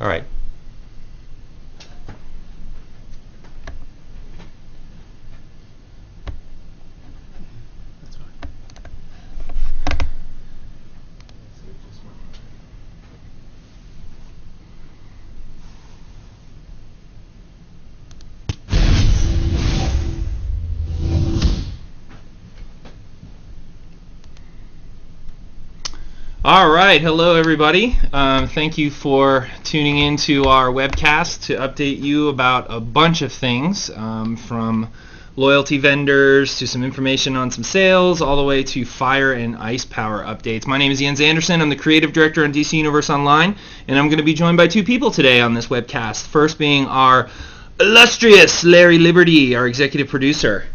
All right. All right, hello everybody. Thank you for tuning in to our webcast to update you about a bunch of things, from loyalty vendors to some information on some sales, all the way to fire and ice power updates. My name is Jens Anderson. I'm the creative director on DC Universe Online, and I'm going to be joined by two people today on this webcast. First being our illustrious Larry Liberty, our executive producer.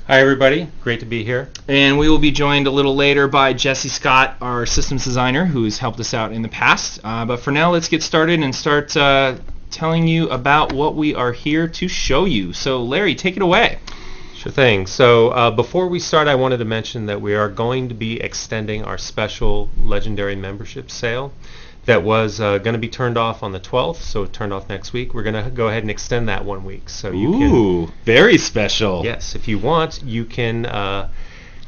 Hi everybody, great to be here. And we will be joined a little later by Jesse Scott, our systems designer, who's helped us out in the past. But for now, let's get started and start telling you about what we are here to show you. So Larry, take it away. Sure thing. So before we start, I wanted to mention that we are going to be extending our special Legendary membership sale that was going to be turned off on the 12th, so it turned off next week. We're going to go ahead and extend that 1 week. So you can, very special. Yes, if you want, you can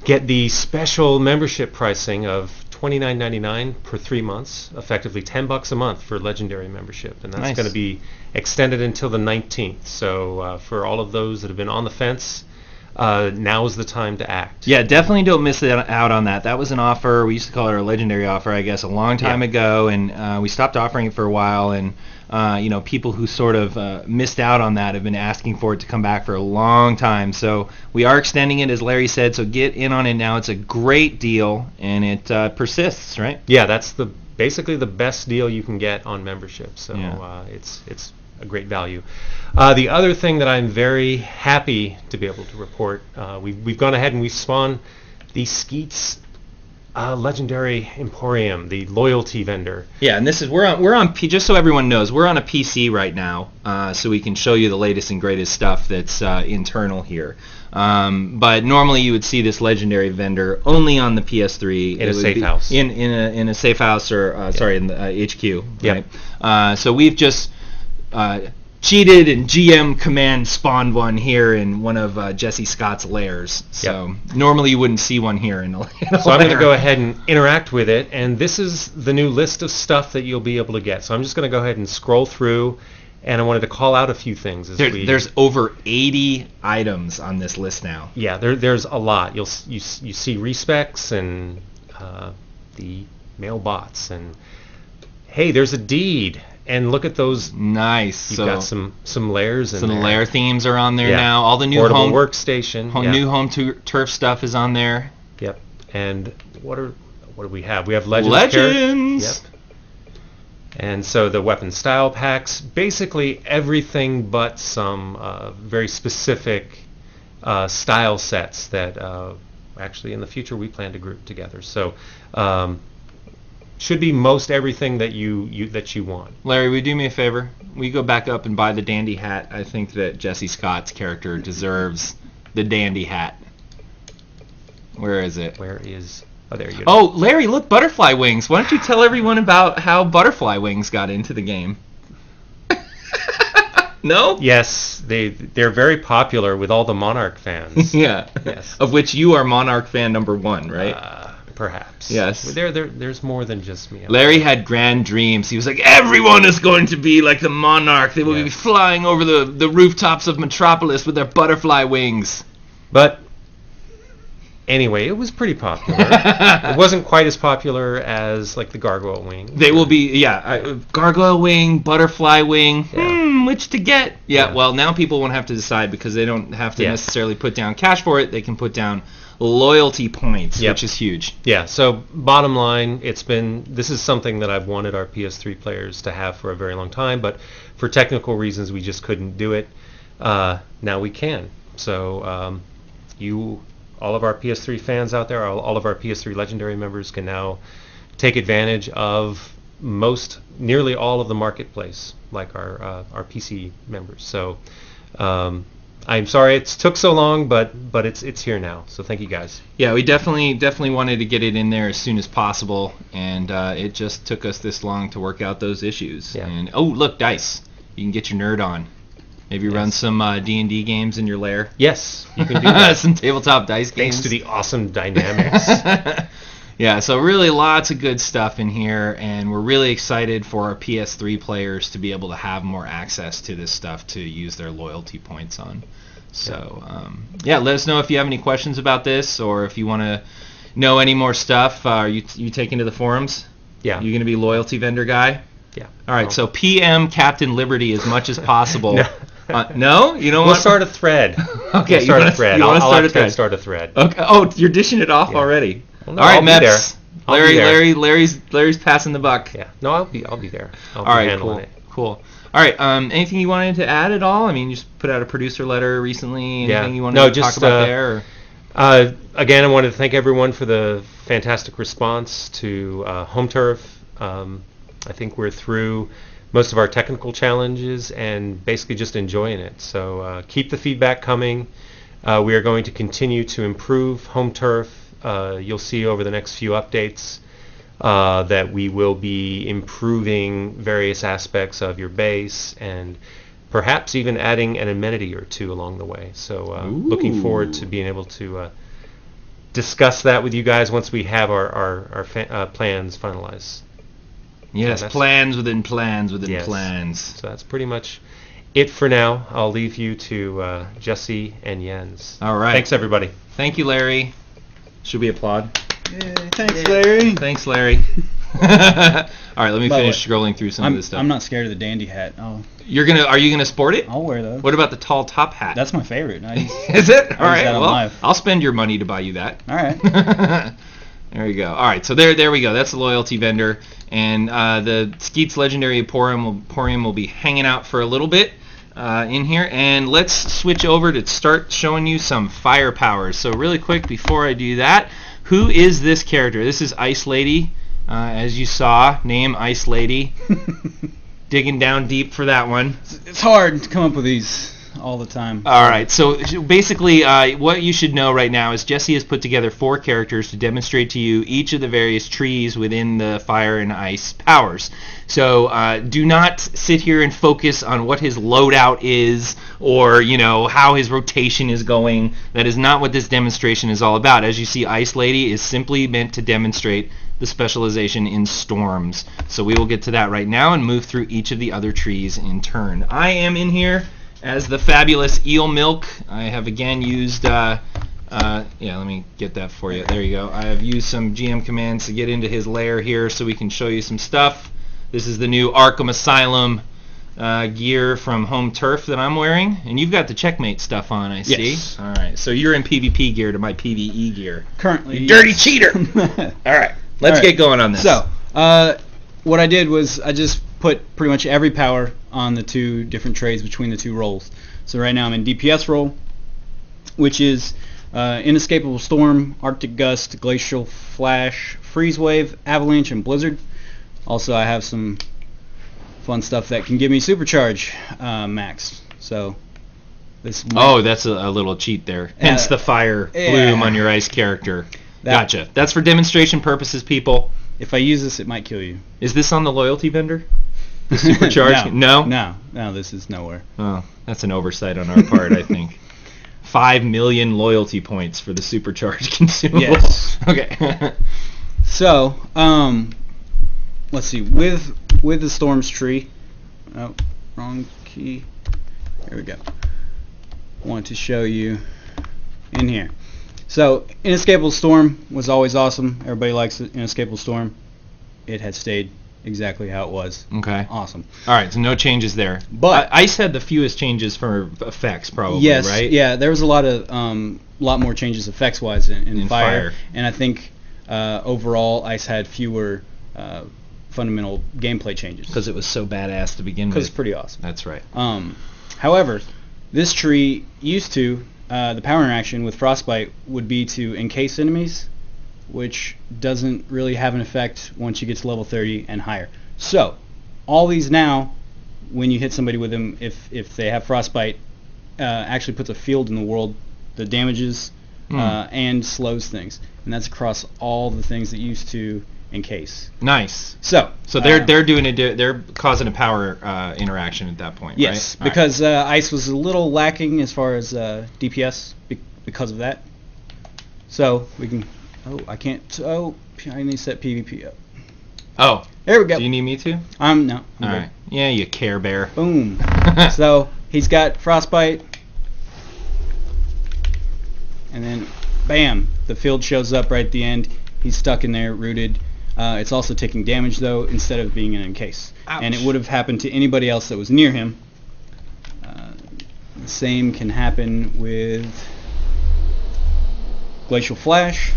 get the special membership pricing of $29.99 per 3 months, effectively $10 a month for Legendary membership, and that's going to be extended until the 19th. So for all of those that have been on the fence, now is the time to act. Yeah, definitely don't miss out on that. That was an offer. We used to call it our Legendary offer, I guess, a long time ago, and we stopped offering it for a while. And people who sort of missed out on that have been asking for it to come back for a long time. So we are extending it, as Larry said. So get in on it now. It's a great deal, and it persists, right? Yeah, that's basically the best deal you can get on membership. So it's a great value. The other thing that I'm very happy to be able to report, we've gone ahead and we've spawned the Skeets Legendary Emporium, the loyalty vendor. Yeah, and this is we're on just so everyone knows, we're on a PC right now, so we can show you the latest and greatest stuff that's internal here. But normally you would see this Legendary vendor only on the PS3 in a safe house, in a safe house, or sorry, in the HQ. Right? Yep. So we've just cheated and GM command spawned one here in one of Jesse Scott's lairs. So normally you wouldn't see one here in a So I'm going to go ahead and interact with it, and this is the new list of stuff that you'll be able to get. So I'm just going to go ahead and scroll through, and I wanted to call out a few things. There's over 80 items on this list now. Yeah, there's a lot. You see respecs and the mailbots, and hey, there's a deed. And look at those. Nice. You've got some layers in there. Some lair themes are on there now. All the new portable workstation. New home turf stuff is on there. Yep. And what do we have? We have Legends. Yep. And so the weapon style packs, basically everything but some very specific style sets that actually in the future we plan to group together. So should be most everything that you want. Larry, will you do me a favor? Will you go back up and buy the dandy hat? I think that Jesse Scott's character deserves the dandy hat. Where is it? Where is... Oh, there you go. Oh, Larry, look, butterfly wings. Why don't you tell everyone about how butterfly wings got into the game? No? Yes, they're very popular with all the Monarch fans. Yeah. Yes. Of which you are Monarch fan number 1, right? Perhaps. Yes. There's more than just me. Larry had grand dreams. He was like, everyone is going to be like the Monarch. They will be flying over the rooftops of Metropolis with their butterfly wings. But anyway, it was pretty popular. It wasn't quite as popular as like the gargoyle wing. They will be, gargoyle wing, butterfly wing. Which to get? Yeah, well, now people won't have to decide because they don't have to necessarily put down cash for it. They can put down loyalty points, which is huge. Yeah, so bottom line, this is something that I've wanted our PS3 players to have for a very long time, but for technical reasons we just couldn't do it. Now we can. So all of our PS3 fans out there, all of our PS3 Legendary members can now take advantage of nearly all of the marketplace, like our PC members. So I'm sorry it took so long, but it's here now. So thank you guys. Yeah, we definitely wanted to get it in there as soon as possible, and it just took us this long to work out those issues. Yeah. And oh, look, dice! You can get your nerd on. Maybe run some D&D games in your lair. Yes, you can do that. Some tabletop dice games. Thanks to the awesome dynamics. Yeah, so really lots of good stuff in here, and we're really excited for our PS3 players to be able to have more access to this stuff to use their loyalty points on. So, yeah, let us know if you have any questions about this, or if you want to know any more stuff. Are you taking to the forums? Yeah. You going to be loyalty vendor guy? Yeah. All right, so PM Captain Liberty as much as possible. No. No? You don't We'll want start a thread. Okay, We'll start a thread. I'll start a have thread. to start a thread. Okay. Oh, you're dishing it off already. Well, no, all right, I'll be Meps. there. I'll be there. Larry's passing the buck. Yeah. No, I'll be there. I'll All be right, handling it. cool. All right, anything you wanted to add at all? I mean, you just put out a producer letter recently. Anything you wanted to talk about there? Or? Again, I wanted to thank everyone for the fantastic response to Home Turf. I think we're through most of our technical challenges and basically just enjoying it. So keep the feedback coming. We are going to continue to improve Home Turf. You'll see over the next few updates that we will be improving various aspects of your base and perhaps even adding an amenity or two along the way. So looking forward to being able to discuss that with you guys once we have our plans finalized. Yes, so plans within plans within yes. plans. So that's pretty much it for now. I'll leave you to Jesse and Jens. All right. Thanks, everybody. Thank you, Larry. Should we applaud? Yay, thanks, Larry. Thanks, Larry. All right, let me finish scrolling through some of this stuff. I'm not scared of the dandy hat. Are you gonna sport it? I'll wear those. What about the tall top hat? That's my favorite. Is it? All right. that on Well, live. I'll spend your money to buy you that. All right. There you go. All right, so there we go. That's the loyalty vendor, and the Skeet's Legendary Emporium will be hanging out for a little bit in here, and let's switch over to start showing you some firepower. So really quick before I do that, who is this character? This is Ice Lady, as you saw. Name Ice Lady. Digging down deep for that one. It's hard to come up with these all the time. All right, so basically what you should know right now is Jesse has put together 4 characters to demonstrate to you each of the various trees within the fire and ice powers. So do not sit here and focus on what his loadout is or how his rotation is going. That is not what this demonstration is all about. As you see, Ice Lady is simply meant to demonstrate the specialization in storms. So we will get to that right now and move through each of the other trees in turn. I am in here as the fabulous Eel Milk. I have again used, yeah, let me get that for you. There you go. I have used some GM commands to get into his lair here so we can show you some stuff. This is the new Arkham Asylum gear from Home Turf that I'm wearing. And you've got the Checkmate stuff on, I see. Yes. All right, so you're in PvP gear to my PvE gear. Currently. You dirty cheater! All right, let's get going on this. So, what I did was I just put pretty much every power on the 2 different trades between the 2 rolls. So right now I'm in DPS roll, which is Inescapable Storm, Arctic Gust, Glacial Flash, Freeze Wave, Avalanche, and Blizzard. Also I have some fun stuff that can give me Supercharge max. So this. That's a little cheat there. Hence the fire bloom on your ice character. Gotcha. That's for demonstration purposes, people. If I use this, it might kill you. Is this on the loyalty vendor? The Supercharge? No? No, this is nowhere. Oh, that's an oversight on our part, I think. 5 million loyalty points for the Supercharge consumable. Yes. Okay. So, let's see. With the Storms tree. Oh, wrong key. There we go. Want to show you in here. So, Inescapable Storm was always awesome. Everybody likes Inescapable Storm. It has stayed exactly how it was. Okay. Awesome. All right, so no changes there. But Ice had the fewest changes for effects, probably, yes, right? Yeah, there was a lot more changes effects-wise in fire. And I think overall Ice had fewer fundamental gameplay changes. Because it was so badass to begin with. Because it's pretty awesome. That's right. However, this tree used to, the power interaction with Frostbite would be to encase enemies, which doesn't really have an effect once you get to level 30 and higher. So, all these now, when you hit somebody with them, if they have Frostbite, actually puts a field in the world that damages and slows things, and that's across all the things that used to encase. Nice. So they're doing they're causing a power interaction at that point. Yes, right? because ice was a little lacking as far as DPS because of that. So we can. Oh, I can't. Oh, I need to set PvP up. Oh, there we go. Do you need me to? No. I'm All right. Yeah, you Care Bear. Boom. So he's got frostbite, and then bam, the field shows up right at the end. He's stuck in there, rooted. It's also taking damage though, instead of being in encase. Ouch. And it would have happened to anybody else that was near him. The same can happen with Glacial Flash.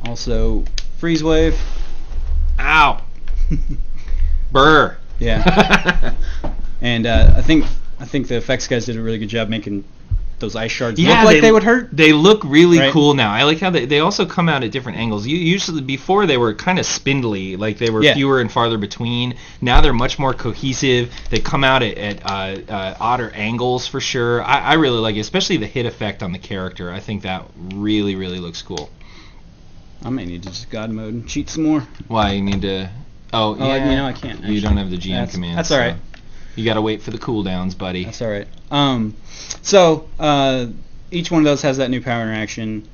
Also, Freeze Wave. Ow. Burr. Yeah. And I think the effects guys did a really good job making those ice shards look like they would hurt. They look really Right? cool now. I like how they also come out at different angles. Usually before they were kind of spindly, like they were fewer and farther between. Now they're much more cohesive. They come out at odder angles for sure. I really like it, especially the hit effect on the character. I think that really, really looks cool. I may need to just God mode and cheat some more. Why, you need to... Oh, yeah. I can't. You don't have the GM command. That's all right. You got to wait for the cooldowns, buddy. That's all right. So each one of those has that new power interaction,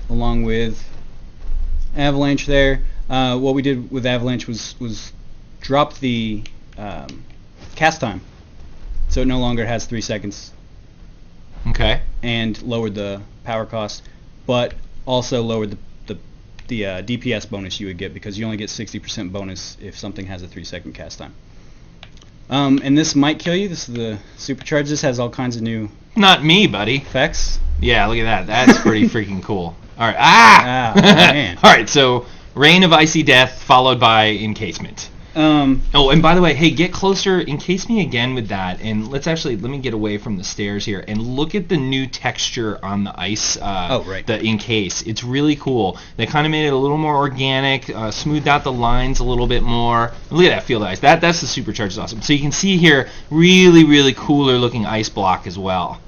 along with Avalanche there. What we did with Avalanche was drop the cast time, so it no longer has 3 seconds. Okay. And lowered the power cost, but also lowered the DPS bonus you would get, because you only get 60% bonus if something has a 3-second cast time. And this might kill you. This is the supercharge. This has all kinds of new Not me, buddy. effects. Yeah, look at that. That's pretty freaking cool. All right. Ah! Man. All right, so Rain of Icy Death followed by Encasement. Oh, and by the way, hey, get closer, encase me again with that, and let me get away from the stairs here, and look at the new texture on the ice, right. the encase. It's really cool. They kind of made it a little more organic, smoothed out the lines a little bit more. Look at that field ice. That's the supercharged awesome. So you can see here, really, really cooler looking ice block as well.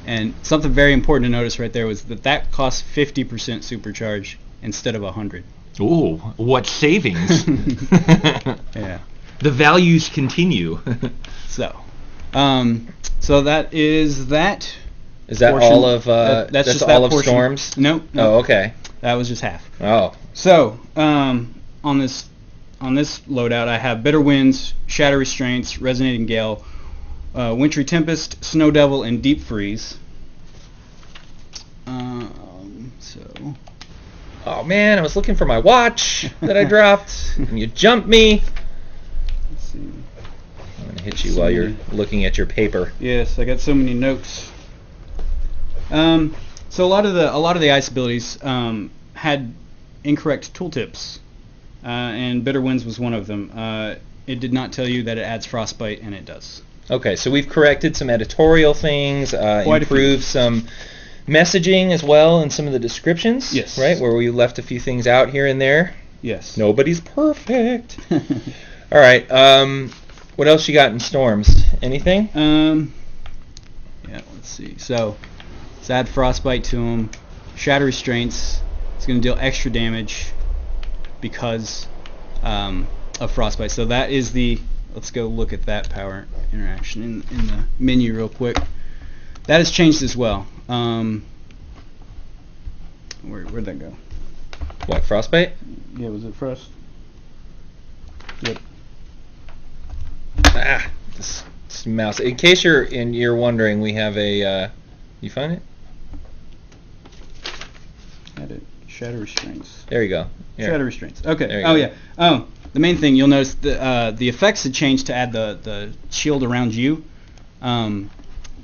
And something very important to notice right there was that costs 50% supercharge instead of 100. Ooh, what savings. Yeah. The values continue. So that is that. Is that portion. all of that's just all that of portion. Storms? Nope. Oh, okay. That was just half. Oh. So on this loadout, I have Bitter Winds, Shatter Restraints, Resonating Gale, Wintry Tempest, Snow Devil, and Deep Freeze. Oh man, I was looking for my watch that I dropped, and you jumped me. Let's see. I'm gonna hit you while you're looking at your paper. Yes, I got so many notes. So a lot of the ice abilities had incorrect tooltips, and Bitter Winds was one of them. It did not tell you that it adds frostbite, and it does. Okay, so we've corrected some editorial things, improved some messaging as well in some of the descriptions. Yes. Right, where we left a few things out here and there. Yes. Nobody's perfect. All right. What else you got in Storms? Anything? Yeah. Let's see. So, let's add frostbite to him. Shatter Restraints. It's going to deal extra damage because of frostbite. So that is the. Let's go look at that power interaction in the menu real quick. That has changed as well. Where'd that go? What, Frostbite? Yeah, was it Frost? Yep. Ah, this mouse. In case you're wondering, we have a. You find it? Edit. Shatter Restraints. There you go. Here. Shatter Restraints. Okay. There you Oh go. yeah. Oh, the main thing you'll notice the effects had changed to add the shield around you.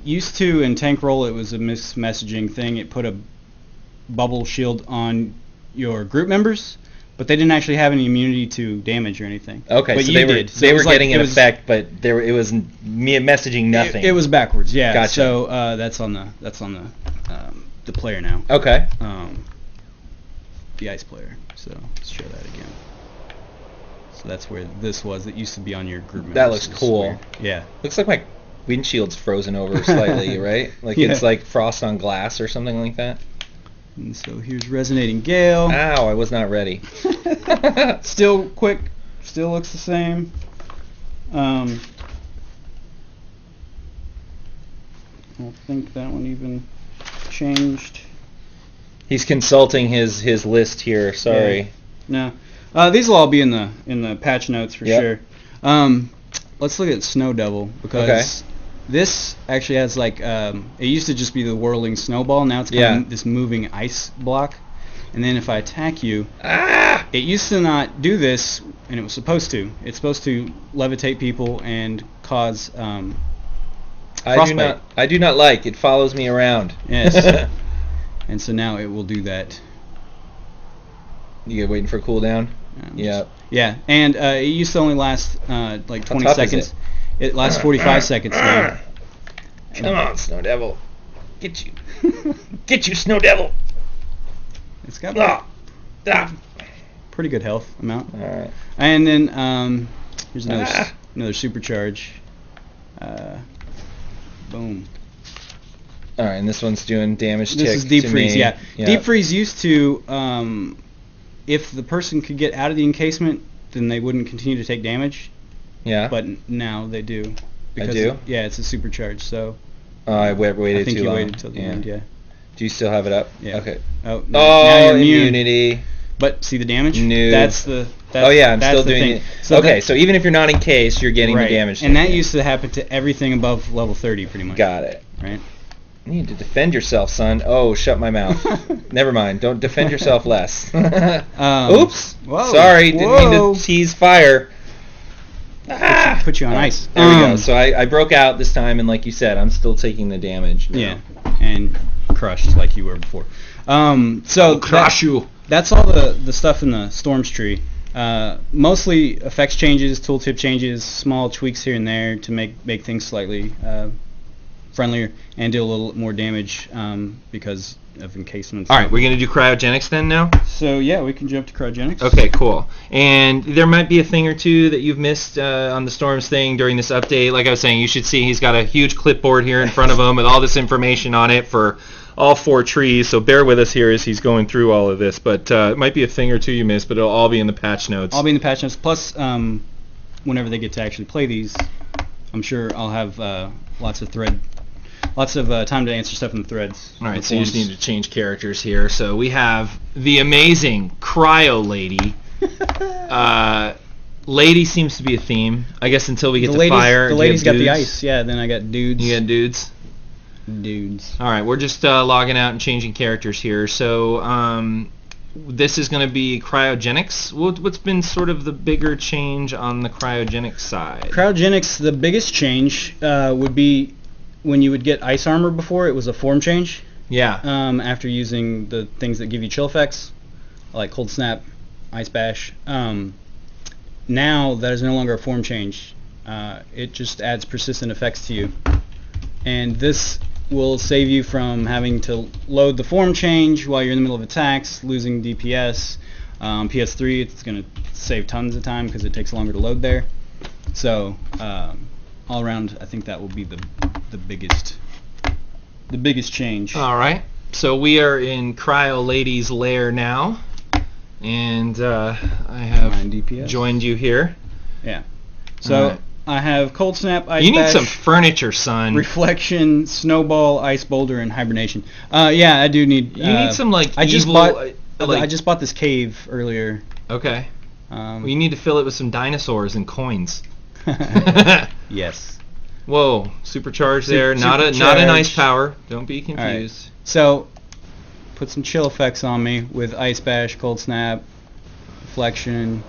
Used to in Tank Roll it was a messaging thing. It put a bubble shield on your group members, but they didn't actually have any immunity to damage or anything. Okay, but so you they were did. So they it were was like- getting it an was- effect, but it was messaging nothing. It was backwards. Yeah. Gotcha. So that's on the player now. Okay. The ice player. So let's show that again. So that's where this was. It used to be on your group members. That looks cool. Weird. Yeah. Looks like my windshield's frozen over slightly, right? Like Yeah. it's like frost on glass or something like that. And so here's Resonating Gale. Ow, I was not ready. Still quick. Still looks the same. I don't think that one even changed. He's consulting his list here. Sorry. Yeah. No. These will all be in the patch notes for Yep. sure. Let's look at Snow Devil, because this actually has like it used to just be the whirling snowball. Now it's kind of this moving ice block. And then if I attack you, it used to not do this, and it was supposed to. It's supposed to levitate people and cause frostbite. I do not like. It follows me around. Yes. And so now it will do that. You waiting for a cooldown? Yeah. Yeah, and it used to only last like 20 tough is seconds. It lasts 45 seconds now. Come on, Snow Devil. Get you. Get you, Snow Devil. It's got pretty good health amount. Alright. And then here's another supercharge. Boom. Alright, and this one's doing damage This is to Deep me. Freeze, yeah. Deep Freeze used to, if the person could get out of the encasement, then they wouldn't continue to take damage. Yeah. But now they do. I do? It's a supercharge, so I waited I think too you long. waited till the end, yeah. Do you still have it up? Yeah. Okay. Oh, now you're immune. immunity. But see the damage? No. That's the... Oh yeah, I'm still doing thing. it. So okay, so even if you're not encased, you're getting right. the damage. And that taken. used to happen to everything above level 30, pretty much. Got it. Right? You need to defend yourself, son. Oh, shut my mouth. Never mind. Don't defend yourself less. Oops. Whoa. Sorry, didn't mean to tease fire. Put you on ice. There we go. So I broke out this time, and like you said, I'm still taking the damage now. Yeah, and crushed like you were before. So Crush you. That's all the stuff in the Storms tree. Mostly effects changes, tooltip changes, small tweaks here and there to make things slightly friendlier and deal a little more damage because of encasements. All right, we're going to do cryogenics then now? So yeah, we can jump to cryogenics. Okay, cool. And there might be a thing or two that you've missed on the Storms thing during this update. Like I was saying, you should see he's got a huge clipboard here in front of him with all this information on it for all 4 trees, so bear with us here as he's going through all of this. But it might be a thing or two you missed, but it'll all be in the patch notes. I'll be in the patch notes. Plus, whenever they get to actually play these, I'm sure I'll have lots of time to answer stuff in the threads. All right, so you just need to change characters here. So we have the amazing Cryo Lady. Lady seems to be a theme, I guess, until we get to fire. The lady's got the ice. Yeah, then I got dudes. You got dudes? Dudes. All right, we're just logging out and changing characters here. So this is going to be cryogenics. What's been sort of the bigger change on the cryogenics side? Cryogenics, the biggest change would be when you would get ice armor before, it was a form change. Yeah. After using the things that give you chill effects, like Cold Snap, Ice Bash. Now that is no longer a form change. It just adds persistent effects to you. And this will save you from having to load the form change while you're in the middle of attacks, losing DPS. PS3, it's going to save tons of time because it takes longer to load there. So all around, I think that will be the biggest change. All right. So we are in Cryo Lady's lair now, and I have joined you here. Yeah. So right. I have Cold Snap, Ice You need Bash, some furniture, son. Reflection, Snowball, Ice Boulder, and Hibernation. Yeah, I do need. You need some like I just evil. bought. I just bought this cave earlier. Okay. Well, you need to fill it with some dinosaurs and coins. Yes. Whoa, supercharged there. Not an ice power. Don't be confused. Right. So, put some chill effects on me with Ice Bash, Cold Snap, Reflection.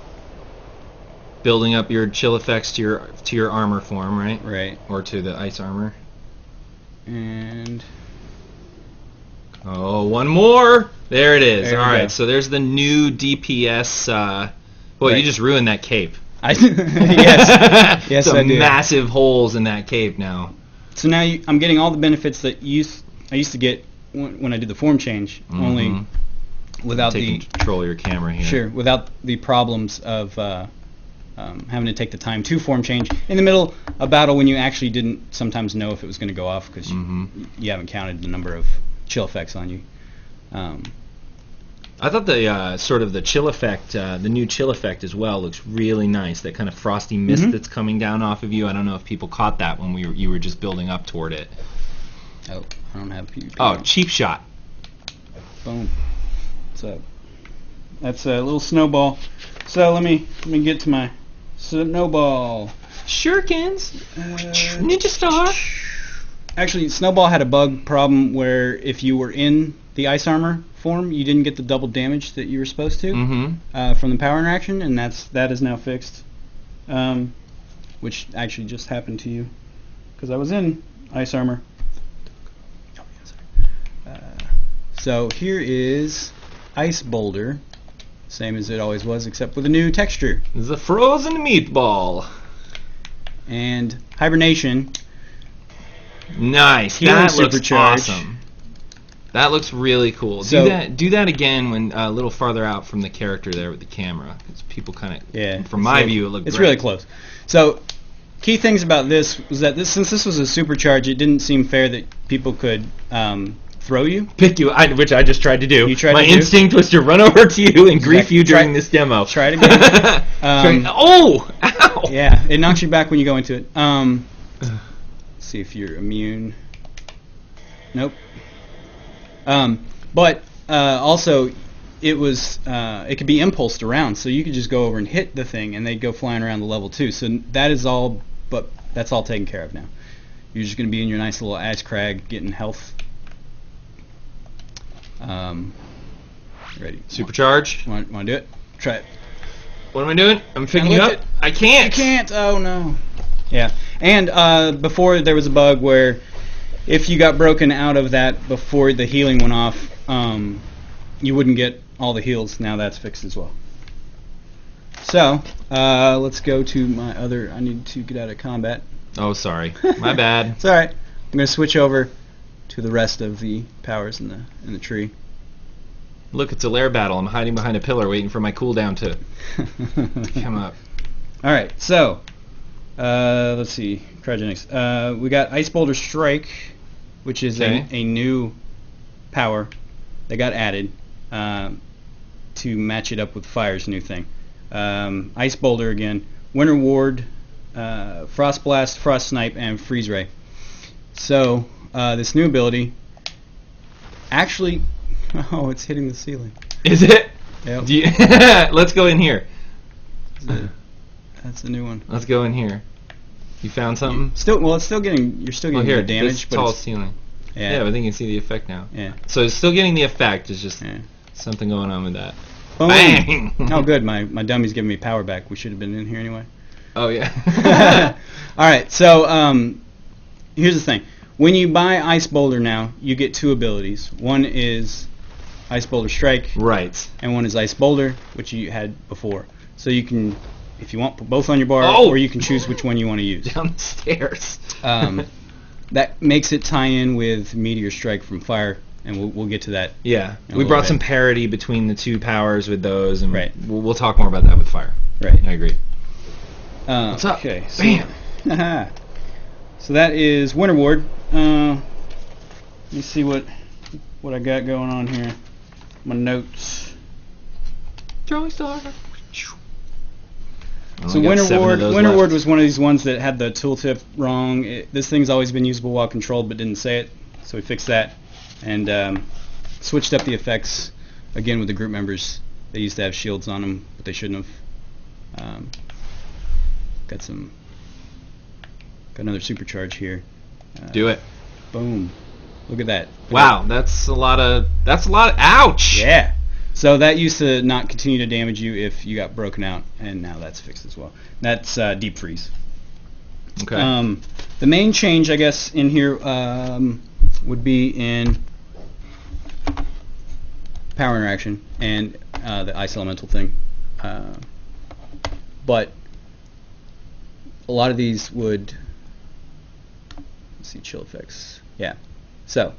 Building up your chill effects to your armor form, right? Right. Or to the ice armor. And one more. There it is. There All right. go. So there's the new DPS. Boy, Right. you just ruined that cape. yes, yes, Some I did. massive holes in that cape now. So now I'm getting all the benefits that I used to get when I did the form change, only without Taking control of your camera here. without the problems of having to take the time to form change in the middle of battle when you actually didn't sometimes know if it was going to go off because you haven't counted the number of chill effects on you. I thought the sort of the chill effect, the new chill effect as well, looks really nice. That kind of frosty mist that's coming down off of you. I don't know if people caught that when you were just building up toward it. Oh, I don't have PvP. Oh, cheap shot. Boom. What's up? That's a little snowball. So let me get to my snowball. Shurikens. Ninja Star. Actually, Snowball had a bug problem where if you were in the ice armor form, you didn't get the double damage that you were supposed to from the power interaction, and that is now fixed, which actually just happened to you because I was in ice armor. So here is Ice Boulder, same as it always was, except with a new texture. It's a frozen meatball. And Hibernation. Nice. Healing That looks supercharge. awesome. That looks really cool. So, do that again when a little farther out from the character there with the camera, because people kind of, from my view, it looked it's great. really close. So, key things about this was that since this was a supercharge, it didn't seem fair that people could throw you. Pick you, which I just tried to do. You tried my to do? instinct was to run over to you and grief you during this demo. Try it again. Oh! Ow! Yeah, it knocks you back when you go into it. Let's see if you're immune. Nope. But also, it could be impulsed around, so you could just go over and hit the thing, and they'd go flying around the level too. So that's all taken care of now. You're just going to be in your nice little ash crag, getting health. Ready? Supercharge. Want to do it? Try it. What am I doing? I'm picking you up. I can't. You can't. Oh no. Yeah. And before there was a bug where if you got broken out of that before the healing went off, you wouldn't get all the heals. Now that's fixed as well. So let's go to my other. I need to get out of combat. Oh, sorry. My bad. It's all right. I'm going to switch over to the rest of the powers in the tree. Look, it's a lair battle. I'm hiding behind a pillar waiting for my cooldown to come up. All right. So let's see. Cryogenics. We got Ice Boulder Strike, which is a new power that got added to match it up with Fire's new thing. Ice Boulder again. Winter Ward, Frost Blast, Frost Snipe, and Freeze Ray. So this new ability actually, oh, it's hitting the ceiling. Is it? Yep. Let's go in here. That's the new one. Let's go in here. You found something? It's still getting. You're still getting the damage, this but tall it's, ceiling. Yeah, but then you can see the effect now. Yeah. So it's still getting the effect. It's just something going on with that. Boom. Bang! Oh, good. My dummy's giving me power back. We should have been in here anyway. Oh yeah. All right. So here's the thing. When you buy Ice Boulder now, you get two abilities. One is Ice Boulder Strike. Right. And one is Ice Boulder, which you had before. So you can, if you want, put both on your bar, or you can choose which one you want to use. Down the stairs. That makes it tie in with Meteor Strike from Fire, and we'll get to that. Yeah. We brought some parity between the two powers with those, and we'll talk more about that with Fire. Right. I agree. What's up? Okay. Bam. So that is Winter Ward. Let me see what I got going on here. My notes. Throwing star. So Winter Ward was one of these ones that had the tooltip wrong. This thing's always been usable while controlled, but didn't say it. So we fixed that and switched up the effects again with the group members. They used to have shields on them, but they shouldn't have. Got another supercharge here. Do it. Boom. Look at that. Wow, that's a lot of ouch. Yeah. So that used to not continue to damage you if you got broken out, and now that's fixed as well. That's Deep Freeze. Okay. The main change, I guess, in here would be in power interaction and the ice elemental thing. But a lot of these would, let's see, chill effects. Yeah. So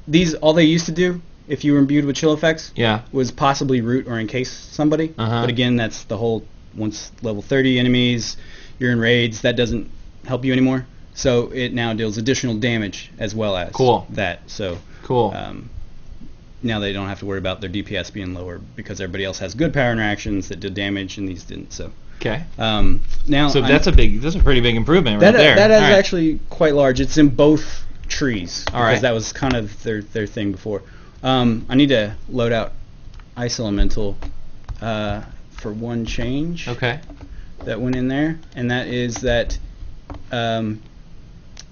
these, all they used to do, if you were imbued with chill effects, was possibly root or encase somebody. But again, that's the whole once level 30 enemies, you're in raids, that doesn't help you anymore. So it now deals additional damage as well as that. So cool. Now they don't have to worry about their DPS being lower because everybody else has good power interactions that did damage and these didn't. So okay. Now so that's a pretty big improvement right there. That is actually quite large. It's in both trees because right. that was kind of their thing before. I need to load out Ice Elemental for one change. Okay. That went in there, and that is that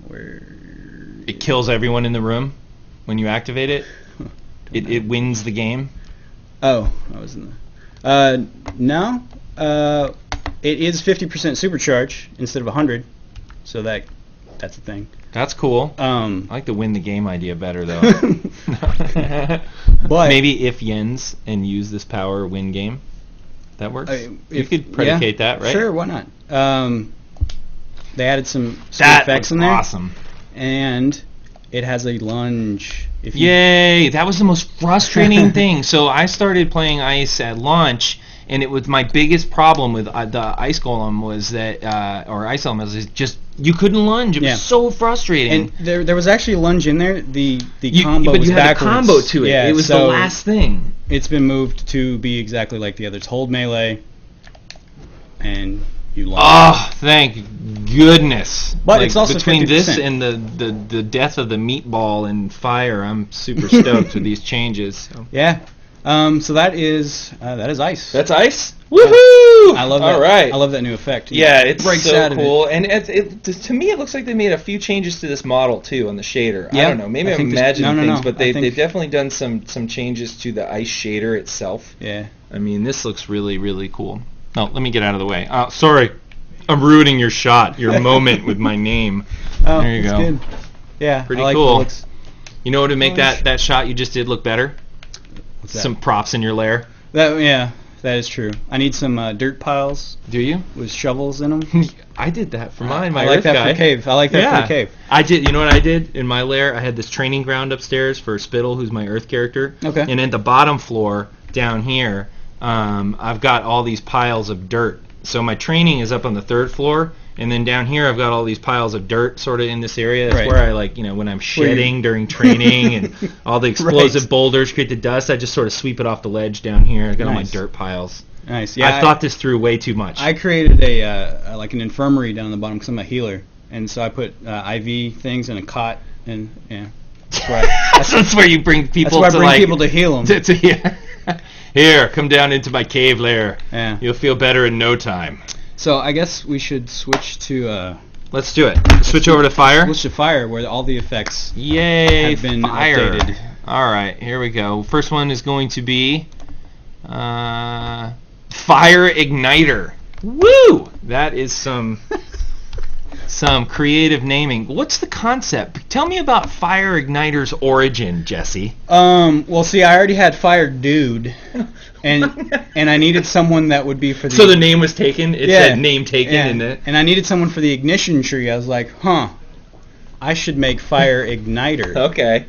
where it kills everyone in the room when you activate it. It wins the game. Oh, I was in the. No. It is 50% supercharge instead of 100, so that's a thing. That's cool. I like the win the game idea better though. But maybe if Yens and use this power win game. That works. You could predicate that, right? Sure, why not? They added some effects in there. Awesome. And it has a lunge. Yay! That was the most frustrating thing. So I started playing Ice at launch, and it was my biggest problem with the Ice Golem was that, or Ice Elements, is just you couldn't lunge. It was so frustrating. And there was actually a lunge in there. The combo was you had backwards. a combo to it. Yeah, it was the last thing. It's been moved to be exactly like the others. Hold melee, and you lunge. Oh, thank goodness! But it's also between 50%. this and the death of the meatball and fire, I'm super stoked with these changes. So. Yeah. So that is Ice. That's Ice. Woohoo! I love that. All right. I love that new effect. Yeah, it's breaks so out cool. And to me, it looks like they made a few changes to this model too on the shader. Yeah, I don't know. Maybe I'm imagining things, but they've definitely done some changes to the Ice shader itself. Yeah. I mean, this looks really, really cool. Oh, let me get out of the way. Sorry, I'm ruining your shot, your moment with my name. Oh, there you go. Good. Yeah, pretty like cool. You know what would make that shot you just did look better? What's that? Some props in your lair. That is true. I need some dirt piles. Do you? With shovels in them. I did that for mine. I like that for cave. I like that for the cave. I did. You know what I did in my lair? I had this training ground upstairs for Spittle, who's my Earth character. Okay. And at the bottom floor down here, I've got all these piles of dirt. So my training is up on the 3rd floor, and then down here I've got all these piles of dirt sort of in this area. That's where I when I'm shedding during training and all the explosive boulders create the dust, I just sort of sweep it off the ledge down here. I got all my dirt piles. Nice. Yeah. I thought this through way too much. I created a like an infirmary down on the bottom because I'm a healer, and so I put IV things in a cot, and that's where you bring people. That's where I bring people to heal them. Here, come down into my cave lair. Yeah. You'll feel better in no time. So I guess we should switch to. Let's do it. Switch over to fire. Switch to fire, where all the effects have been fire. updated. All right, here we go. First one is going to be Fire Igniter. Woo! That is some creative naming. What's the concept? Tell me about Fire Igniter's origin, Jesse. Well, see, I already had Fire Dude, and I needed someone that would be for the. So the name was taken. It said name taken in it. And I needed someone for the ignition tree. I was like, I should make Fire Igniter. Okay.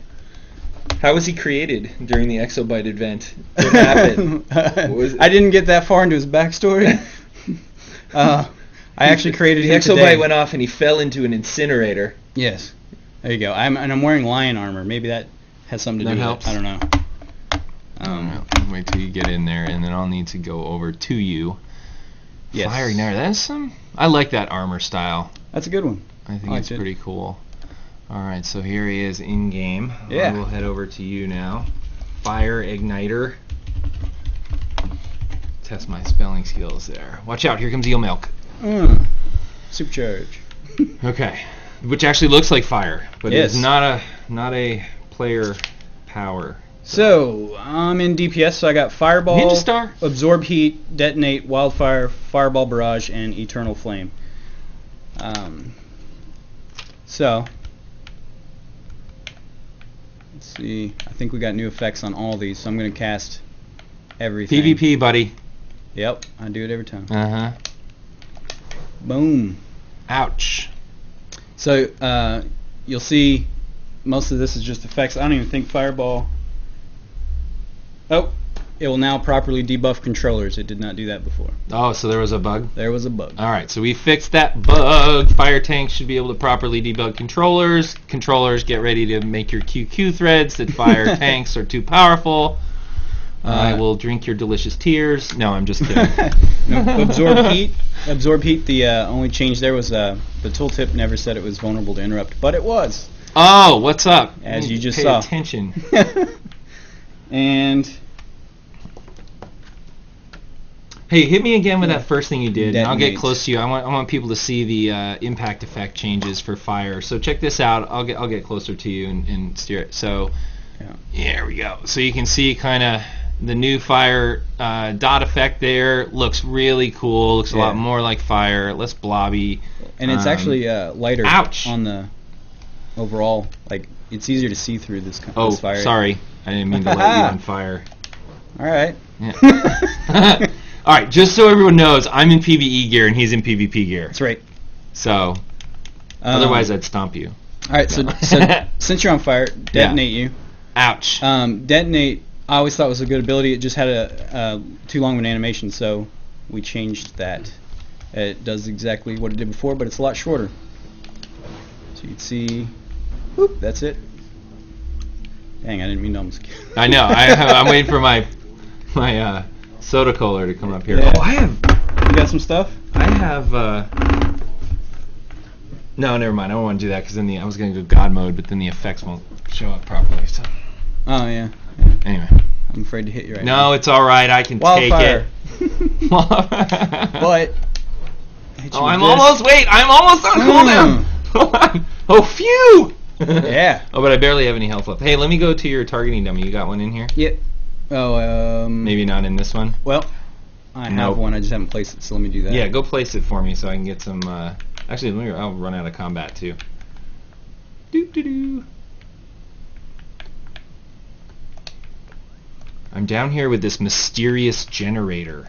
How was he created during the Exobyte event? What happened? I didn't get that far into his backstory. I actually created him today. The Exobyte went off and he fell into an incinerator. Yes. There you go. I'm wearing lion armor. Maybe that has something to do with it. I don't know. Wait till you get in there, and then I'll need to go over to you. Yes. Fire Igniter. I like that armor style. That's a good one. I think it's pretty cool. All right, so here he is in game. Yeah. We'll head over to you now. Fire Igniter. Test my spelling skills there. Watch out! Here comes eel milk. Supercharge. Okay, which actually looks like fire, but yes. it's not a player power. So I'm in DPS, so I got Fireball, Ninja Star, Absorb Heat, Detonate, Wildfire, Fireball Barrage, and Eternal Flame. So let's see. I think we got new effects on all these, so I'm going to cast everything. PvP, buddy. Yep, I do it every time. Boom. Ouch. So you'll see most of this is just effects. I don't even think Fireball... Oh, it will now properly debuff controllers. It did not do that before. Oh, so there was a bug? There was a bug. All right, so we fixed that bug. Fire tanks should be able to properly debug controllers. Controllers, get ready to make your QQ threads that fire tanks are too powerful. I will drink your delicious tears. No, I'm just kidding. No, absorb heat. Absorb heat. The only change there was the tooltip never said it was vulnerable to interrupt, but it was. Oh, what's up? As you just pay saw. Attention. And hey, hit me again with that first thing you did. And I'll get Detonate. close to you. I want people to see the impact effect changes for fire. So check this out. I'll get closer to you and steer it. So there we go. So you can see kind of the new fire dot effect there. Looks really cool. Looks a lot more like fire. Less blobby. And it's actually lighter ouch. on the overall. Like it's easier to see through this this fire. Sorry. I didn't mean to light you on fire. All right. Yeah. All right, just so everyone knows, I'm in PvE gear and he's in PvP gear. That's right. So, otherwise I'd stomp you. All right, so since you're on fire, detonate you. Ouch. Detonate, I always thought was a good ability. It just had a too long of an animation, so we changed that. It does exactly what it did before, but it's a lot shorter. So you can see, whoop, that's it. Dang, I didn't mean to almost. I know. I'm waiting for my soda cooler to come up here. Yeah. Oh, I have. You got some stuff? I have. No, never mind. I don't want to do that because then I was going to go God mode, but then the effects won't show up properly. So. Oh yeah. Anyway. I'm afraid to hit you right now. No, it's all right. I can Wildfire. take it. But. Oh, I'm almost on cooldown. Hold on. Oh, phew. Yeah. Oh, but I barely have any health left. Hey, let me go to your targeting dummy. You got one in here? Yep. Oh, Maybe not in this one. Well, I have one. I just haven't placed it, so let me do that. Yeah, go place it for me so I can get some. Actually, I'll run out of combat too. Doo. I'm down here with this mysterious generator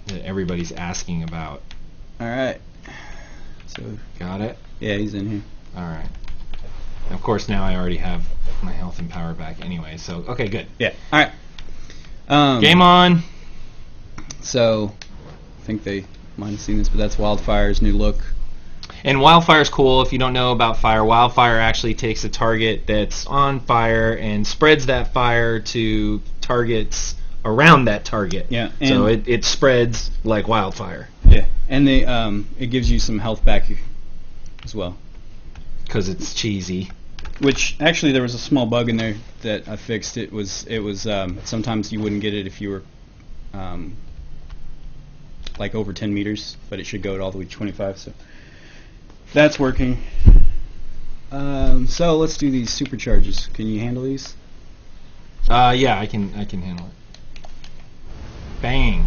that everybody's asking about. All right. So. Got it? Yeah, he's in here. All right. And of course, now I already have my health and power back anyway. So okay, good. Yeah. All right. Game on. So, I think they might have seen this, but that's Wildfire's new look. And Wildfire's cool. If you don't know about fire, Wildfire actually takes a target that's on fire and spreads that fire to targets around that target. Yeah. So it spreads like wildfire. Yeah. And it gives you some health back as well. Because it's cheesy. Which actually there was a small bug in there that I fixed. It was sometimes you wouldn't get it if you were like over 10 meters, but it should go all the way to 25. So that's working. So let's do these supercharges. Can you handle these? Yeah, I can handle it. Bang.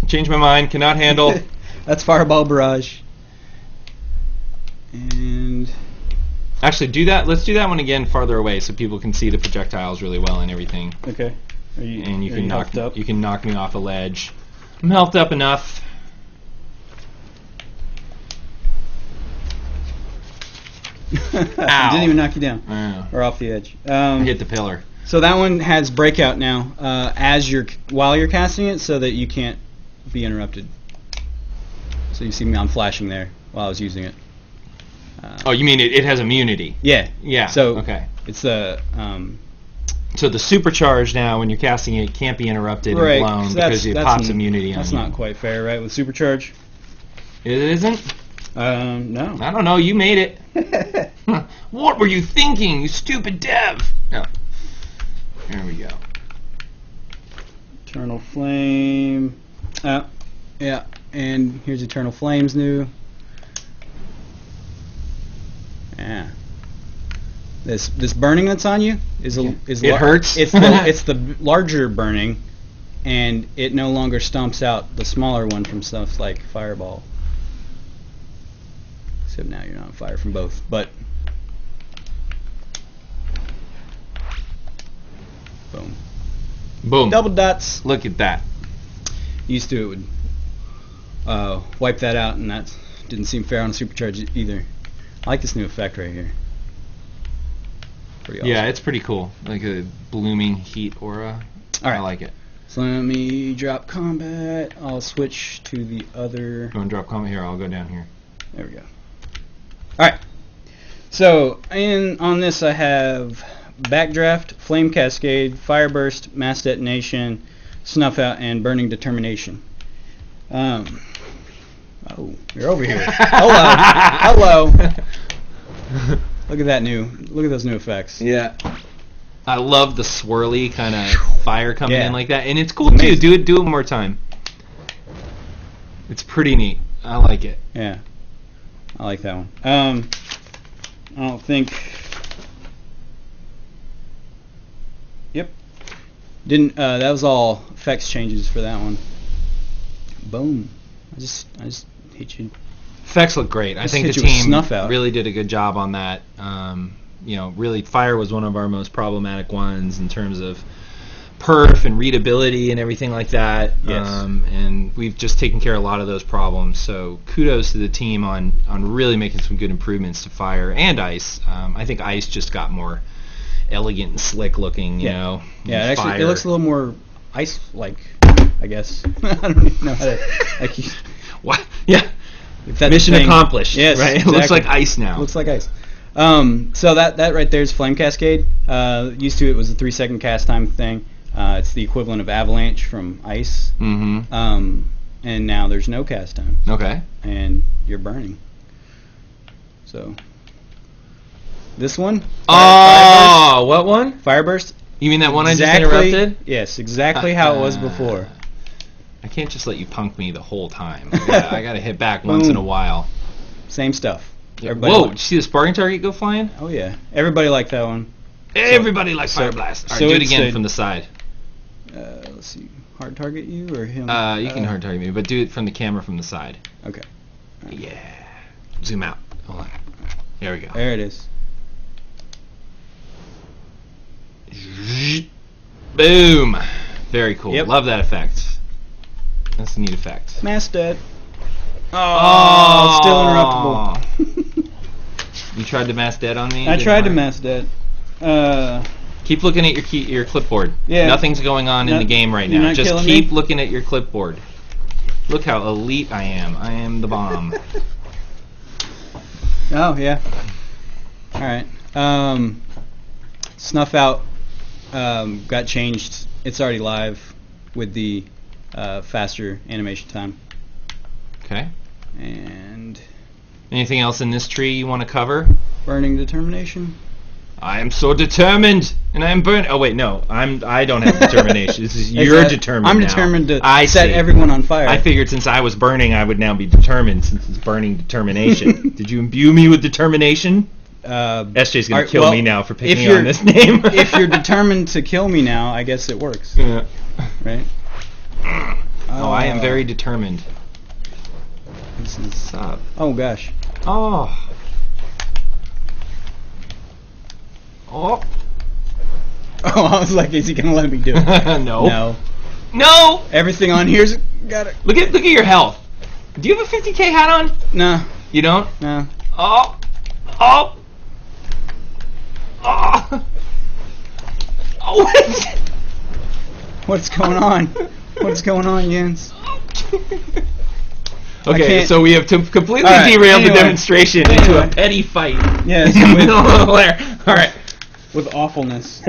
Change my mind. Cannot handle. That's Fireball Barrage. And actually, do that. Let's do that one again farther away so people can see the projectiles really well and everything. Okay. And you can knock me off a ledge. I'm healthed up enough. Ow. Didn't even knock you down or off the edge. Hit the pillar. So that one has breakout now while you're casting it, so that you can't be interrupted. So you see me, I'm flashing there while I was using it. Oh, you mean it has immunity? Yeah. Yeah. So okay. It's a. So the supercharge now, when you're casting it, can't be interrupted and blown because it pops immunity on you. That's not quite fair, right? With supercharge. It isn't? No. I don't know. You made it. What were you thinking, you stupid dev? No. There we go. Eternal Flame. Yeah. And here's Eternal Flame's new. Yeah. This burning that's on you is it hurts. It's the larger burning, and it no longer stomps out the smaller one from stuff like Fireball. Except now you're not on fire from both, but boom, boom, double dots. Look at that. Used to it would wipe that out, and that didn't seem fair on a supercharge either. I like this new effect right here. pretty awesome. Yeah, it's pretty cool. Like a blooming heat aura. All right. I like it. So let me drop combat. I'll switch to the other. Go and drop combat here. I'll go down here. There we go. All right. So on this I have Backdraft, Flame Cascade, Fire Burst, Mass Detonation, Snuff Out, and Burning Determination. Oh, you're over here. Hello. Look at those new effects. Yeah. I love the swirly kind of fire coming in like that, and it's cool Amazing. too. Do it one more time. It's pretty neat. I like it. Yeah, I like that one. I don't think. Yep. Didn't. That was all effects changes for that one. Boom. I just hit you. Effects look great. I Just think the hit you with team Snuff Out. really did a good job on that. Really, fire was one of our most problematic ones in terms of perf and readability and everything like that. Yes. And we've just taken care of a lot of those problems. So kudos to the team on really making some good improvements to fire and ice. I think ice just got more elegant and slick looking. You know. Yeah. than Actually, fire. it looks a little more ice-like. I guess. I don't even know how to. What? Yeah. If that's Mission the thing. accomplished. Yes. Right. Exactly. It looks like ice now. Looks like ice. So that right there is Flame Cascade. Used to it was a 3-second cast time thing. It's the equivalent of Avalanche from ice. Mm-hmm. And now there's no cast time. Okay. And you're burning. So this one. Oh, what one? Fireburst. You mean that one I just Exactly. interrupted? Yes, exactly how it was before. I can't just let you punk me the whole time. I gotta hit back once in a while. Same stuff. Yeah. Everybody Whoa! liked- Did you see the sparking target go flying? Oh yeah, everybody liked that one. Everybody likes Fire Blast. All right, so do it it's again a- from the side. Let's see. Hard target you or him? You can hard target me, but do it from the camera from the side. Okay. Yeah. Zoom out. Hold on. There we go. There it is. Boom. Very cool. Yep. Love that effect. That's a neat effect. Mass dead. Oh, Still interruptible. You tried to mass dead on me? I Didn't tried to work? mass dead. Keep looking at your clipboard. Yeah. Nothing's going on in the game right you're now. not Just killing keep me? looking at your clipboard. Look how elite I am. I am the bomb. Oh yeah. All right. Snuff Out got changed. It's already live with the faster animation time. Okay. And Anything else in this tree you want to cover? Burning Determination. I am so determined, and I am burnt. Oh wait, no, I don't have determination. This is you're determined. I'm now. determined to I set see. everyone on fire. I figured since I was burning, I would now be determined. Since it's burning determination. Did you imbue me with determination? SJ's gonna kill me now for picking on this name. If you're determined to kill me now, I guess it works, Yeah. right? Oh, I am very determined. What's up? Oh gosh. Oh. Oh. Oh, I was like, is he gonna let me do it? No. No. No. Everything on here's got it. Look at your health. Do you have a 50k hat on? No. You don't? No. Oh. Oh. Oh. Oh. What is it? What's going on? What's going on, Jens? Okay, can't- so we have completely All right, derailed the anyway. demonstration into a petty fight. Yes, In the with- middle of the lair. All right. With awfulness.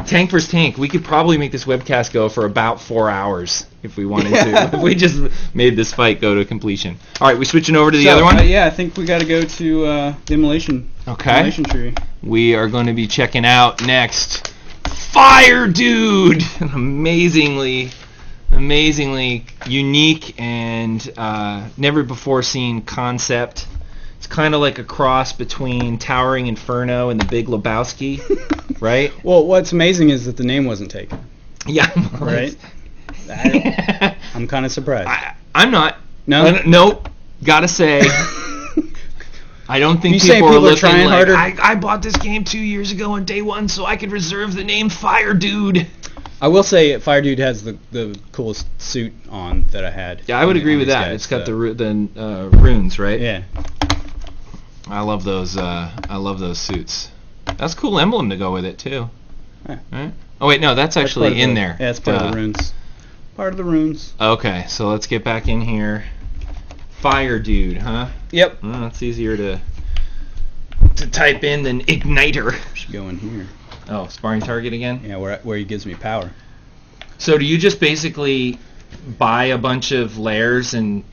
Tank versus tank. We could probably make this webcast go for about 4 hours if we wanted to. If we just made this fight go to completion. All right, we switching over to the other one? Yeah, I think we got to go to the Immolation. Okay. Immolation tree. We are going to be checking out next Fire Dude! An amazingly unique and never before seen concept. It's kind of like a cross between Towering Inferno and the Big Lebowski, right? Well, what's amazing is that the name wasn't taken. Yeah. Right? I'm kind of surprised. I'm not. No? Nope. Gotta say, I don't think You say people are people are looking trying like, harder? I bought this game 2 years ago on day one so I could reserve the name Fire Dude. I will say Fire Dude has the coolest suit on that I had. Yeah, I would on agree with these that. guys, It's got so. the runes, right? Yeah. I love those. I love those suits. That's a cool emblem to go with it too. Yeah. Right? Oh wait, no, that's actually in there. Yeah, it's part of the runes. Part of the runes. Okay, so let's get back in here. Fire dude, huh? Yep. It's easier to type in than igniter. Should go in here. Oh, sparring target again? Yeah, where he gives me power. So do you just basically buy a bunch of layers and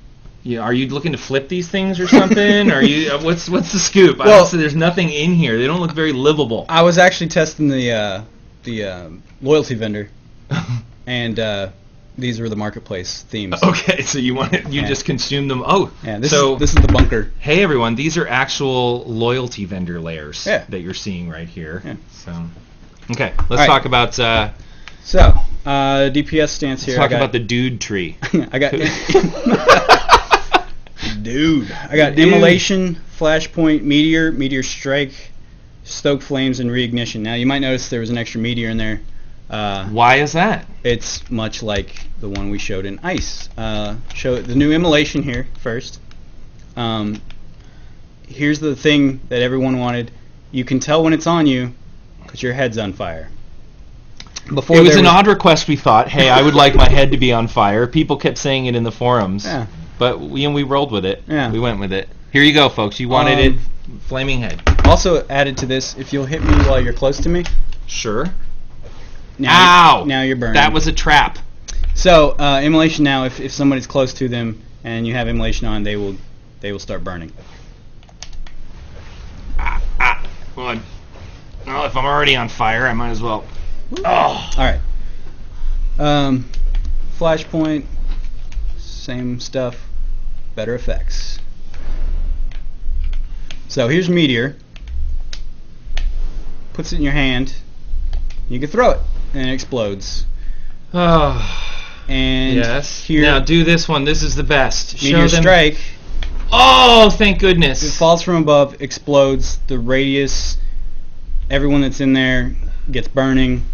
are you looking to flip these things or something? Are you what's the scoop? Well, honestly, there's nothing in here. They don't look very livable. I was actually testing the loyalty vendor, and these were the marketplace themes. Okay, so you just consume them. Oh, yeah. This is the bunker. Hey everyone, these are actual loyalty vendor layers that you're seeing right here. Yeah. So, okay, let's talk about. DPS stance here. Let's talk about the dude tree. I got. Dude. I got Immolation, Flashpoint, Meteor Strike, Stoke Flames, and Reignition. Now, you might notice there was an extra Meteor in there. Why is that? It's much like the one we showed in Ice. Show the new Immolation here first. Here's the thing that everyone wanted. You can tell when it's on you because your head's on fire. Before it was an odd request, we thought, hey, I would like my head to be on fire. People kept saying it in the forums. Yeah. But we rolled with it. Yeah. We went with it. Here you go, folks. You wanted it. Flaming head. Also added to this, if you'll hit me while you're close to me. Sure. Now now you're burning. That was a trap. So, Immolation now, if somebody's close to them and you have Immolation on, they will start burning. Well, if I'm already on fire, I might as well. Oh. Alright. Flashpoint, same stuff, better effects. So here's Meteor. Puts it in your hand. You can throw it, and it explodes. Oh. And yes. Here, now do this one. This is the best. Meteor Strike. Oh, thank goodness. It falls from above, explodes. The radius, everyone that's in there gets burning.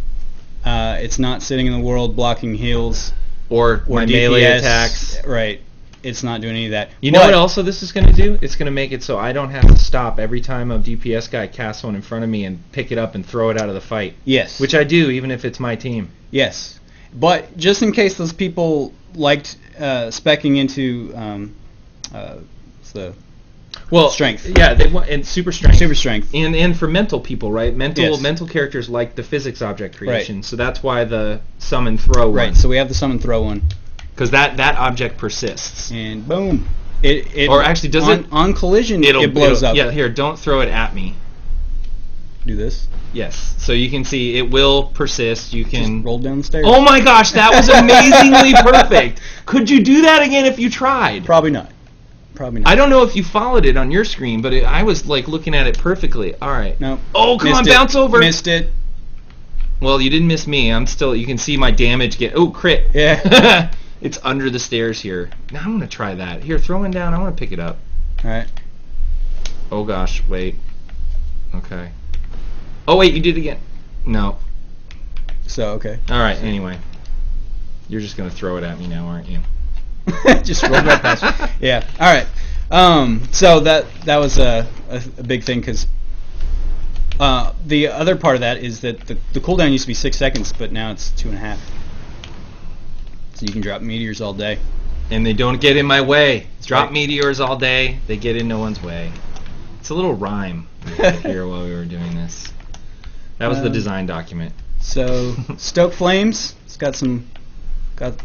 It's not sitting in the world blocking heals. Or my DPS, melee attacks. Right. It's not doing any of that. You know what also this is going to do? It's going to make it so I don't have to stop every time a DPS guy casts one in front of me and pick it up and throw it out of the fight. Yes. Which I do, even if it's my team. Yes. But just in case those people liked speccing into strength. Yeah, they want and super strength. Super strength. And for mental people, right? Yes. Mental characters like the physics object creation. Right. So that's why the summon throw one. Right. So we have the summon throw one. Because that object persists. And boom. It or actually, does it on collision? It blows up. Yeah. Here, don't throw it at me. Do this. Yes. So you can see it will persist. You can just roll down the stairs. Oh my gosh, that was amazingly perfect. Could you do that again if you tried? Probably not. Probably not. I don't know if you followed it on your screen, but I was like looking at it perfectly. All right. No. Oh, come on, bounce over. Missed it. Well, you didn't miss me. I'm still. You can see my damage get. Oh, crit. Yeah. It's under the stairs here. Now I'm gonna try that. Here, throw one down. I want to pick it up. All right. Oh gosh, wait. Okay. Oh wait, you did it again. No. So okay. All right. Anyway, you're just gonna throw it at me now, aren't you? Just roll right past you. Yeah. All right. So that was a big thing because the other part of that is that the cooldown used to be 6 seconds, but now it's 2.5. So you can drop meteors all day. And they don't get in my way. Drop meteors all day. They get in no one's way. It's a little rhyme here while we were doing this. That was the design document. So Stoke Flames. It's got a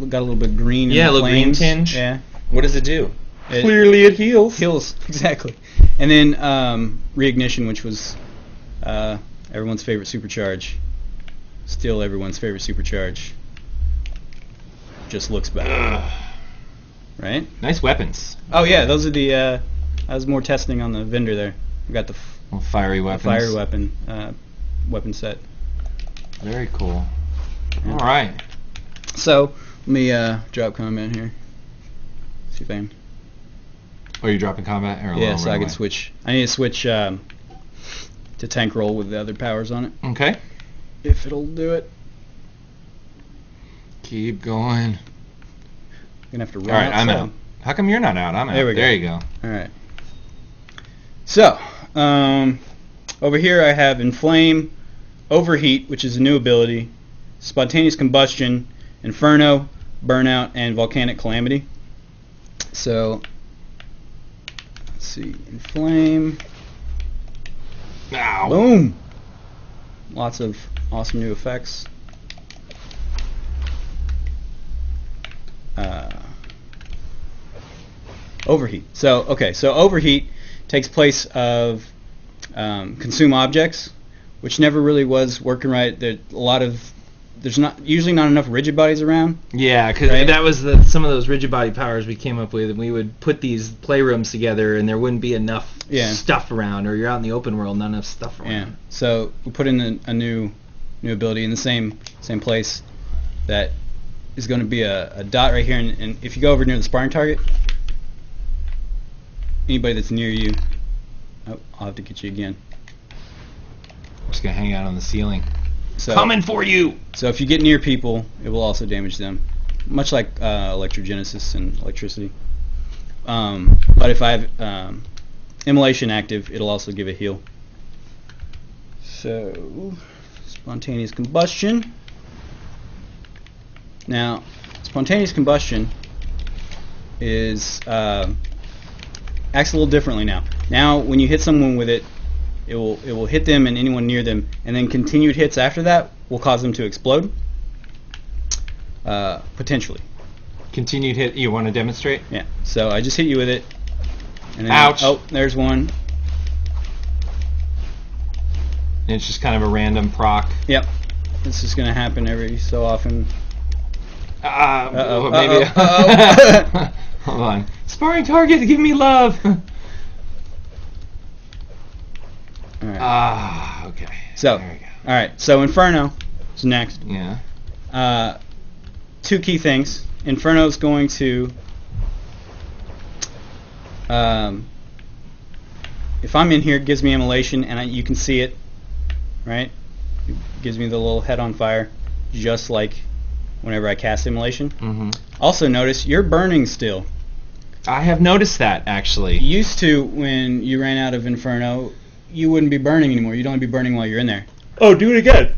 little bit of green. Yeah, in the a little green flames. tinge. Yeah. What does it do? Clearly it heals. Heals, exactly. And then Reignition, which was everyone's favorite supercharge. Still everyone's favorite supercharge. Just looks better. Right? Nice weapons. Oh yeah, those are the. I was more testing on the vendor there. We got the fiery weapons. Fire weapon weapon set. Very cool. Yeah. All right. So let me drop combat here. See if I can. Oh, you're dropping combat? Or yeah, so I can switch. I need to switch to tank roll with the other powers on it. Okay. If it'll do it. Keep going. I'm gonna have to run. All right, outside. I'm out. How come you're not out? I'm out. There we go. There you go. All right. So, Over here I have Inflame, Overheat, which is a new ability, Spontaneous Combustion, Inferno, Burnout, and Volcanic Calamity. So, let's see, Inflame. Ow. Boom! Lots of awesome new effects. Overheat. So Overheat takes place of consume objects, which never really was working right. There's usually not enough rigid bodies around. Yeah, because right? that was some of those rigid body powers we came up with, and we would put these playrooms together, and there wouldn't be enough stuff around, or you're out in the open world, not enough stuff around. Yeah. So we put in a new ability in the same place that is going to be a dot right here, and if you go over near the sparring target, anybody that's near you, I'll have to get you again. I'm just gonna hang out on the ceiling. So, coming for you! So if you get near people, it will also damage them, much like electrogenesis and electricity. But if I have immolation active, it'll also give a heal. So, Spontaneous Combustion. Now, Spontaneous Combustion is acts a little differently now. Now, when you hit someone with it, it will hit them and anyone near them, and then continued hits after that will cause them to explode, potentially. Continued hit. You want to demonstrate? Yeah. So I just hit you with it. And then, ouch! Oh, there's one. And it's just kind of a random proc. Yep. This is going to happen every so often. Maybe. Hold on. Sparring target, give me love. Alright. Okay. So, there we go. alright. So Inferno is next. Yeah. Two key things. Inferno is going to, if I'm in here, it gives me immolation, and you can see it, right? It gives me the little head on fire, just like whenever I cast immolation. Mm-hmm. Also notice, you're burning still. I have noticed that, actually. Used to, when you ran out of Inferno, you wouldn't be burning anymore. You'd only be burning while you're in there. Oh, do it again.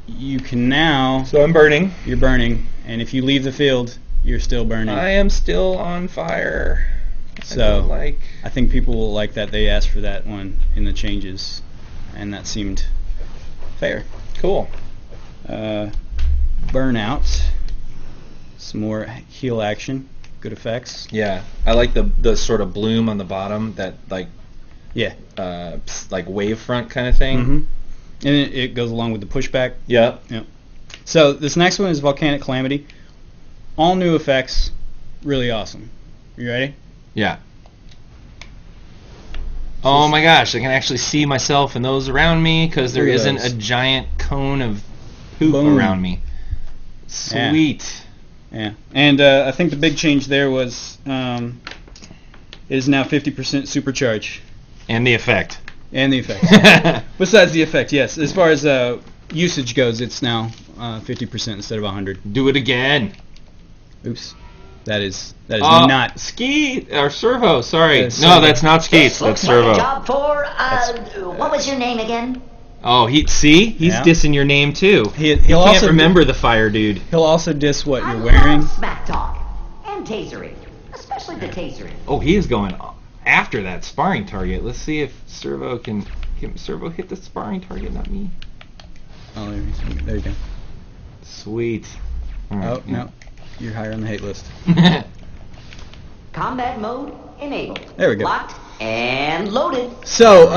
You can now... So I'm burning. You're burning, and if you leave the field, you're still burning. I am still on fire. So, I think people will like that. They asked for that one in the changes, and that seemed fair. Cool. Burnout. Some more heal action. Good effects. Yeah, I like the sort of bloom on the bottom, that like wavefront kind of thing. Mm-hmm. And it goes along with the pushback. Yeah. Yep. So this next one is Volcanic Calamity. All new effects, really awesome. You ready? Yeah. Oh my gosh, I can actually see myself and those around me because there isn't a giant cone of poop around me. Sweet. Yeah. And I think the big change there was it is now 50% supercharge. And the effect. And the effect. Besides the effect, yes. As far as usage goes, it's now 50% instead of 100. Do it again. Oops. That is not ski or servo. Sorry, no, that's not ski. That's servo. Like a job for what was your name again? Oh, he's dissing your name too. He'll can't also remember the fire dude. He'll also diss what I you're wearing. love smack talk and tasering, especially the tasering. Oh, he is going after that sparring target. Let's see if Servo can Servo hit the sparring target, not me. Oh, there you go. Sweet. All right, oh no. You're higher on the hate list. Combat mode enabled. There we go. Locked and loaded. So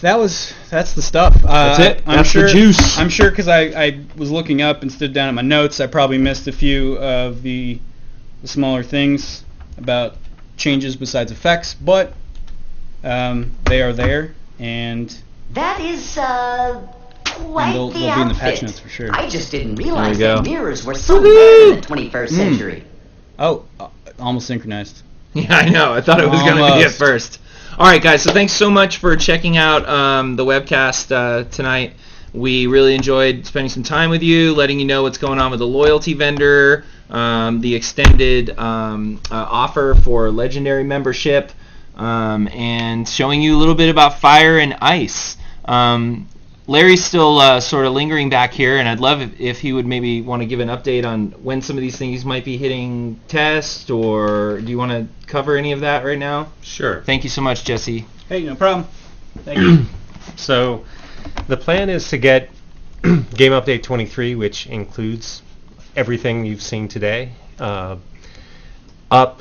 that's the stuff. That's it. That's the juice. I'm sure because I was looking up and stood down at my notes. I probably missed a few of the smaller things about changes besides effects, but they are there, and that is quite they'll the be outfit. in the patch notes for sure. I just didn't realize There we that go. mirrors were so rare in the 21st century. Oh, almost synchronized. Yeah, I know. I thought it was going to be at first. All right, guys. So thanks so much for checking out the webcast tonight. We really enjoyed spending some time with you, letting you know what's going on with the loyalty vendor, the extended offer for legendary membership, and showing you a little bit about fire and ice. Larry's still sort of lingering back here, and I'd love if he would maybe want to give an update on when some of these things might be hitting test, or do you want to cover any of that right now? Sure. Thank you so much, Jesse. Hey, no problem. Thank you. So the plan is to get Game Update 23, which includes everything you've seen today, up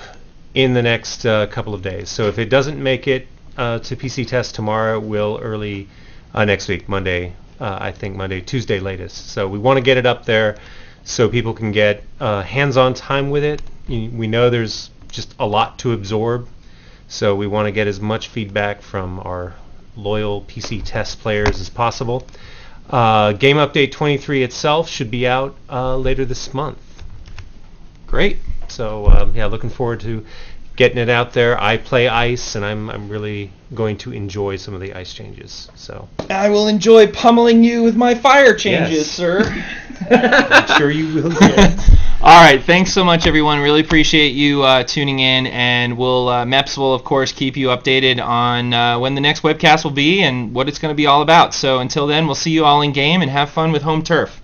in the next couple of days. So if it doesn't make it to PC test tomorrow, we'll early next week, Monday, I think Monday, Tuesday latest. So we want to get it up there so people can get hands-on time with it. We know there's just a lot to absorb, so we want to get as much feedback from our loyal PC test players as possible. Game Update 23 itself should be out later this month. Great. So yeah, looking forward to getting it out there. I play ice, and I'm really going to enjoy some of the ice changes. So I will enjoy pummeling you with my fire changes, sir. I'm sure you will. All right, thanks so much, everyone. Really appreciate you tuning in, and MEPS will, of course, keep you updated on when the next webcast will be and what it's going to be all about. So until then, we'll see you all in game, and have fun with home turf.